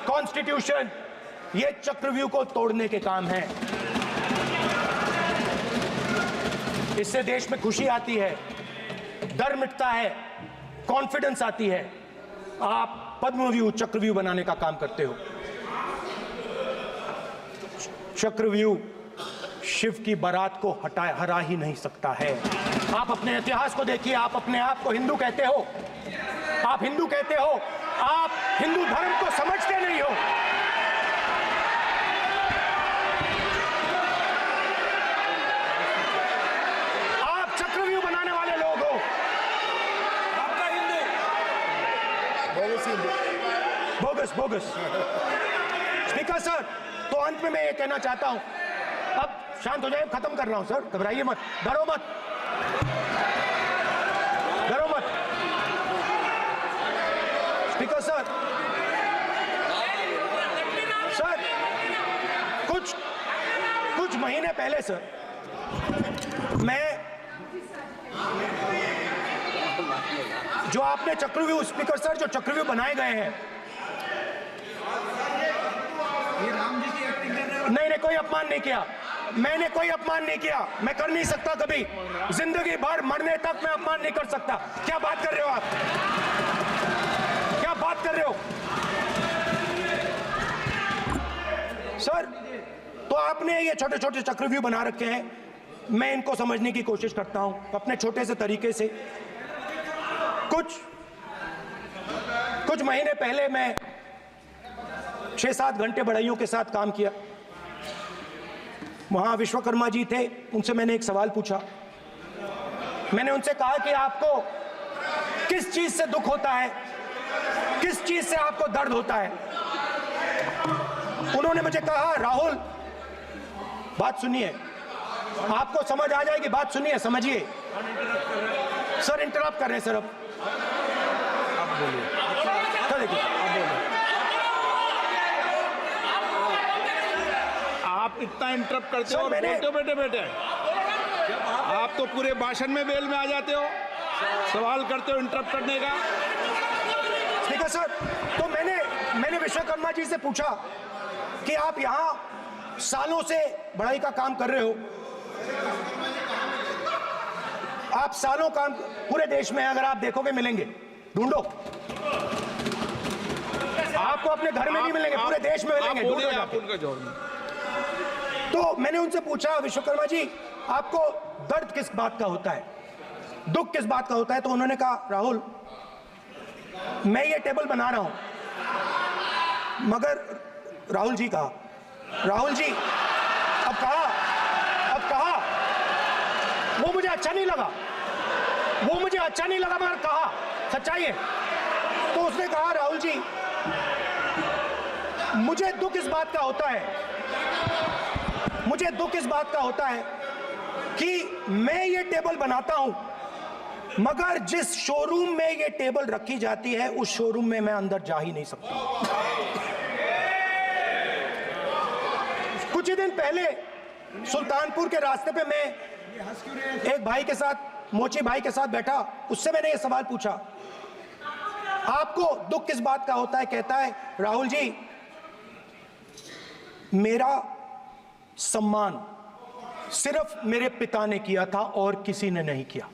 Constitution ये चक्रव्यूह को तोड़ने के काम है। इससे देश में खुशी आती है, डर मिटता है, कॉन्फिडेंस आती है। आप पद्मव्यूह चक्रव्यूह बनाने का काम करते हो। चक्रव्यूह शिव की बारात को हरा ही नहीं सकता है। आप अपने इतिहास को देखिए, आप अपने आप को हिंदू कहते हो, आप हिंदू कहते हो, आप हिंदू धर्म को समझते नहीं हो। आप चक्रव्यूह बनाने वाले लोग हो। आपका Hindu bogus bogus. Speaker sir, तो अंत में मैं ये कहना चाहता हूं, अब शांत हो जाए, खत्म कर रहा हूं सर, घबराइए मत, डरो मत, डरो मत। स्पीकर सर, सर कुछ महीने पहले सर मैं जो आपने चक्रव्यूह, स्पीकर सर, जो चक्रव्यूह बनाए गए हैं, नहीं कोई अपमान नहीं किया, मैंने कोई अपमान नहीं किया, मैं कर नहीं सकता कभी, जिंदगी भर मरने तक मैं अपमान नहीं कर सकता। क्या बात कर रहे हो आप, क्या बात कर रहे हो सर? तो आपने ये छोटे छोटे चक्रव्यूह बना रखे हैं, मैं इनको समझने की कोशिश करता हूं अपने छोटे से तरीके से। कुछ महीने पहले मैं 6-7 घंटे बढ़इयों के साथ काम किया। वहां विश्वकर्मा जी थे, उनसे मैंने एक सवाल पूछा। मैंने उनसे कहा कि आपको किस चीज से दुख होता है, किस चीज से आपको दर्द होता है? उन्होंने मुझे कहा, राहुल बात सुनिए, आपको समझ आ जाएगी, बात सुनिए, समझिए। सर इंटरप्ट कर रहे हैं सर, अब बोलिए, देखिए आप बोलिए। आप इतना इंटरप्ट करते हो और बोलते हो बेटे आप तो पूरे भाषण में बेल में आ जाते हो, सवाल करते हो इंटरप्ट करने का। स्पीकर सर, तो मैंने विश्वकर्मा जी से पूछा कि आप यहां सालों से बढ़ई का काम कर रहे हो, आप सालों काम पूरे देश में, अगर आप देखोगे मिलेंगे, ढूंढो, आपको अपने घर में नहीं मिलेंगे, पूरे देश में मिलेंगे, ढूंढो आप उनका जवाब। तो मैंने उनसे पूछा, विश्वकर्मा जी आपको दर्द किस बात का होता है, दुख किस बात का होता है? तो उन्होंने कहा, राहुल मैं ये टेबल बना रहा हूं, मगर राहुल जी कहा, राहुल जी अब कहा वो मुझे अच्छा नहीं लगा, मगर कहा सच्चाई है। तो उसने कहा, राहुल जी मुझे दुख इस बात का होता है, कि मैं ये टेबल बनाता हूं, मगर जिस शोरूम में ये टेबल रखी जाती है उस शोरूम में मैं अंदर जा ही नहीं सकता। कुछ ही दिन पहले सुल्तानपुर के रास्ते पे मैं एक भाई के साथ, मोची भाई के साथ बैठा, उससे मैंने ये सवाल पूछा, आपको दुख किस बात का होता है? कहता है, राहुल जी मेरा सम्मान सिर्फ मेरे पिता ने किया था और किसी ने नहीं किया।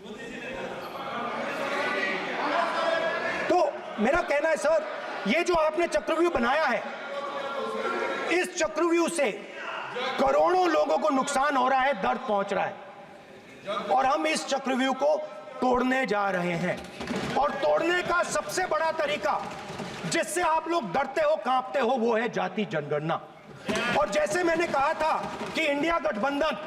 तो मेरा कहना है सर, ये जो आपने चक्रव्यूह बनाया है, इस चक्रव्यूह से करोड़ों लोगों को नुकसान हो रहा है, दर्द पहुंच रहा है, और हम इस चक्रव्यूह को तोड़ने जा रहे हैं। और तोड़ने का सबसे बड़ा तरीका जिससे आप लोग डरते हो, कांपते हो, वो है जाति जनगणना। और जैसे मैंने कहा था कि इंडिया गठबंधन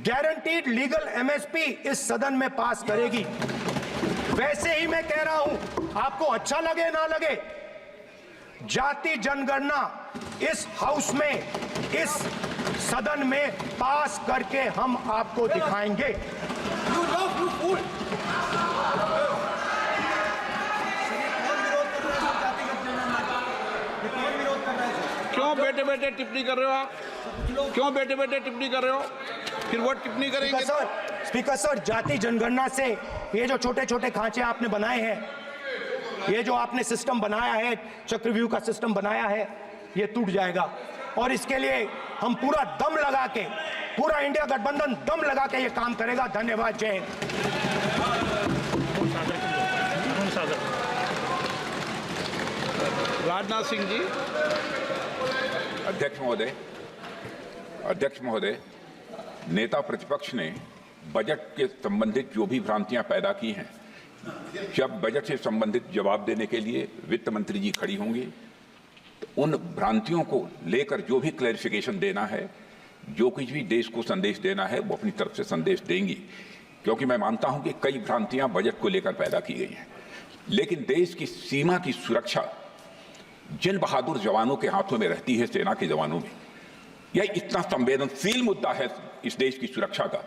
गारंटीड लीगल एमएसपी इस सदन में पास करेगी, वैसे ही मैं कह रहा हूं, आपको अच्छा लगे ना लगे, जाति जनगणना इस हाउस में, इस सदन में पास करके हम आपको दिखाएंगे। क्यों बेटे बेटे टिप्पणी कर रहे हो आप? क्यों बेटे बेटे टिप्पणी कर रहे हो? फिर वो टिप्पणी करेंगे। स्पीकर सर, जाति जनगणना से ये जो छोटे छोटे खांचे आपने बनाए हैं, ये जो आपने सिस्टम बनाया है, चक्रव्यूह का सिस्टम बनाया है, ये टूट जाएगा। और इसके लिए हम पूरा दम लगा के, पूरा इंडिया गठबंधन दम लगा के ये काम करेगा। धन्यवाद। जय हिंद। राजनाथ सिंह जी। अध्यक्ष महोदय, नेता प्रतिपक्ष ने बजट के संबंधित जो भी भ्रांतियां पैदा की हैं, जब बजट से संबंधित जवाब देने के लिए वित्त मंत्री जी खड़ी होंगी तो उन भ्रांतियों को लेकर जो भी क्लैरिफिकेशन देना है, जो कुछ भी देश को संदेश देना है, वो अपनी तरफ से संदेश देंगी। क्योंकि मैं मानता हूं कि कई भ्रांतियां बजट को लेकर पैदा की गई हैं, लेकिन देश की सीमा की सुरक्षा जिन बहादुर जवानों के हाथों में रहती है, सेना के जवानों में, यह इतना संवेदनशील मुद्दा है इस देश की सुरक्षा का।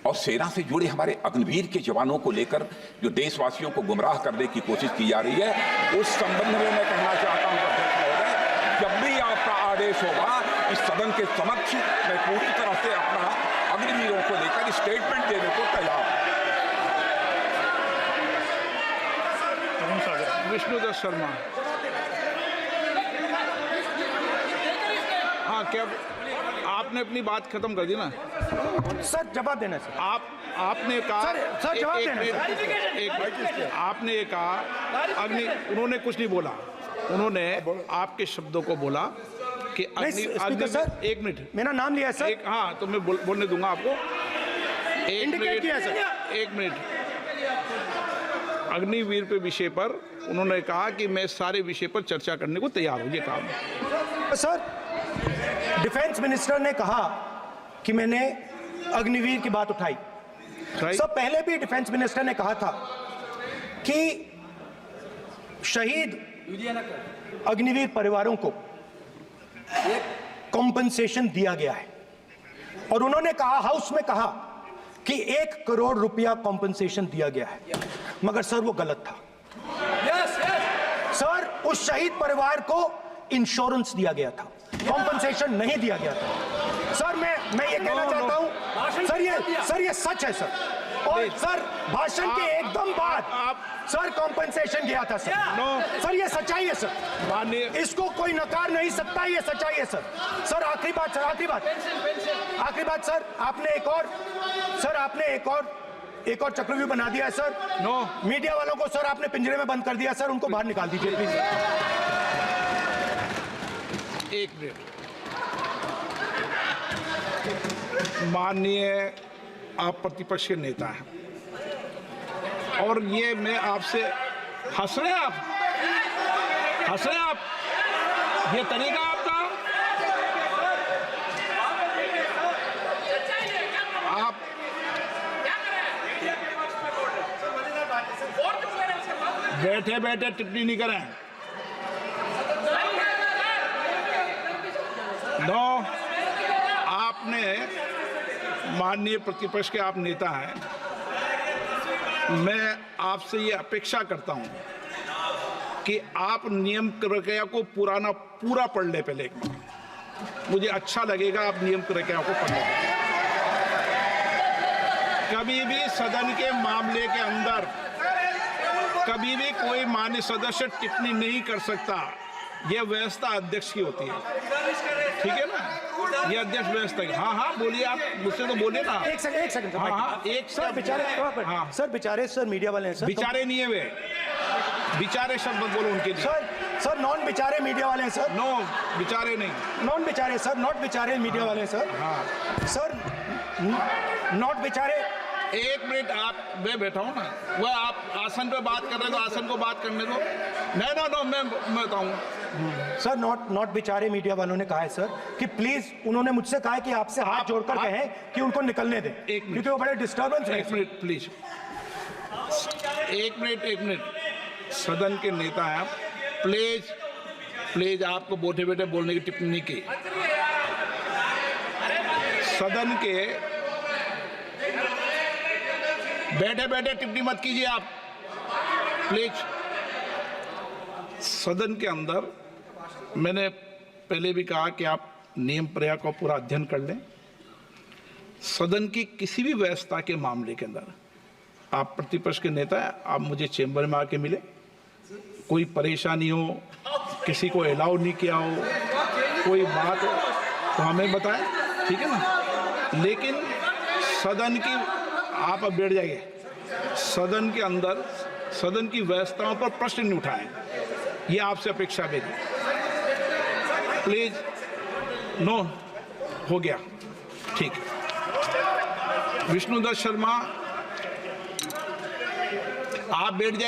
और सेना से जुड़े हमारे अग्निवीर के जवानों को लेकर जो देशवासियों को गुमराह करने की कोशिश की जा रही है, उस संबंध में मैं कहना चाहता हूं अध्यक्ष महोदय, जब भी आपका आदेश होगा इस सदन के समक्ष मैं पूरी तरह से अपना अग्निवीरों को लेकर स्टेटमेंट देने को तैयार हूं। विष्णुदत्त शर्मा। हाँ, क्या आपने अपनी बात खत्म कर दी ना? सर जवाब देना सर। आपने कहा सर जवाब देना एक आपने कहा उन्होंने कुछ नहीं बोला, उन्होंने आपके शब्दों को बोला कि स्पीकर सर, एक मिनट, मेरा नाम लिया है सर। हाँ, तो मैं बोलने दूंगा आपको। इंडिकेट किया सर। एक मिनट। अग्निवीर पे विषय पर उन्होंने कहा कि मैं सारे विषय पर चर्चा करने को तैयार हूं। ये काम सर, डिफेंस मिनिस्टर ने कहा कि मैंने अग्निवीर की बात उठाई। सर, पहले भी डिफेंस मिनिस्टर ने कहा था कि शहीद अग्निवीर परिवारों को कॉम्पनसेशन दिया गया है, और उन्होंने कहा, हाउस में कहा कि 1 करोड़ रुपया कॉम्पनसेशन दिया गया है, मगर सर वो गलत था। सर, उस शहीद परिवार को इंश्योरेंस दिया गया था, कॉम्पनसेशन नहीं दिया गया था। सर मैं ये कहना चाहता हूं सर, ये सच है सर। और सर, भाषण के एकदम बाद सर कॉम्पनसेशन गया था सर। सर ये सच्चाई है सर, इसको कोई नकार नहीं सकता, ये सच्चाई है सर। सर आखिरी बात सर, आखिरी बात सर, आपने एक और चक्रव्यूह बना दिया है सर। मीडिया वालों को सर आपने पिंजरे में बंद कर दिया सर, उनको बाहर निकाल दीजिए प्लीज। एक मिनट। माननीय आप प्रतिपक्ष के नेता हैं और ये मैं आपसे हंस रहे हैं आप, ये तरीका आपका, आप बैठे बैठे टिप्पणी नहीं करें। आपने, माननीय प्रतिपक्ष के आप नेता हैं, मैं आपसे ये अपेक्षा करता हूं कि आप नियम प्रक्रिया को पूरा पढ़ ले पहले एक बार। मुझे अच्छा लगेगा आप नियम प्रक्रिया को पढ़ लें। कभी भी सदन के मामले के अंदर कभी भी कोई माननीय सदस्य टिप्पणी नहीं कर सकता। यह व्यवस्था अध्यक्ष की होती है, ठीक है ना? ये अध्यक्ष व्यवस्था की। हाँ बोलिए, आप मुझसे तो बोलिए ना। एक सेकंड हाँ एक सर, बेचारे हाँ सर, बेचारे सर मीडिया वाले हैं सर। बेचारे नहीं है वे, बेचारे शब्द बोलो उनके लिए। सर नॉन बेचारे मीडिया वाले हैं सर। नो बेचारे नहीं, नॉन बेचारे सर, नॉट बेचारे मीडिया वाले हैं सर। हाँ सर, नॉट बेचारे। एक मिनट, आप मैं बैठा हूँ ना, वह आप आसन पे बात कर रहे हो तो आसन को बात करने दो। नो मैं बताऊँ सर, नॉट बेचारे मीडिया वालों ने कहा है सर कि प्लीज, उन्होंने मुझसे कहा है कि आपसे हाथ जोड़कर कहें कि उनको निकलने दें, क्योंकि वो बड़े डिस्टर्बेंस है। एक मिनट प्लीज, एक मिनट। सदन के नेता हैं आप, प्लीज आपको बैठे बैठे बोलने की टिप्पणी की। सदन के बैठे बैठे टिप्पणी मत कीजिए आप, प्लीज। सदन के अंदर मैंने पहले भी कहा कि आप नियम प्रक्रिया का पूरा अध्ययन कर लें। सदन की किसी भी व्यवस्था के मामले के अंदर आप प्रतिपक्ष के नेता हैं, आप मुझे चेंबर में आके मिले, कोई परेशानी हो, किसी को अलाउ नहीं किया हो, कोई बात हो तो हमें बताएं, ठीक है ना। लेकिन सदन की, आप अब बैठ जाइए, सदन के अंदर सदन की व्यवस्थाओं पर प्रश्न नहीं उठाएं, ये आपसे अपेक्षा मेरी। प्लीज, नो, हो गया, ठीक। विष्णुदत्त शर्मा, आप बैठ जाइए।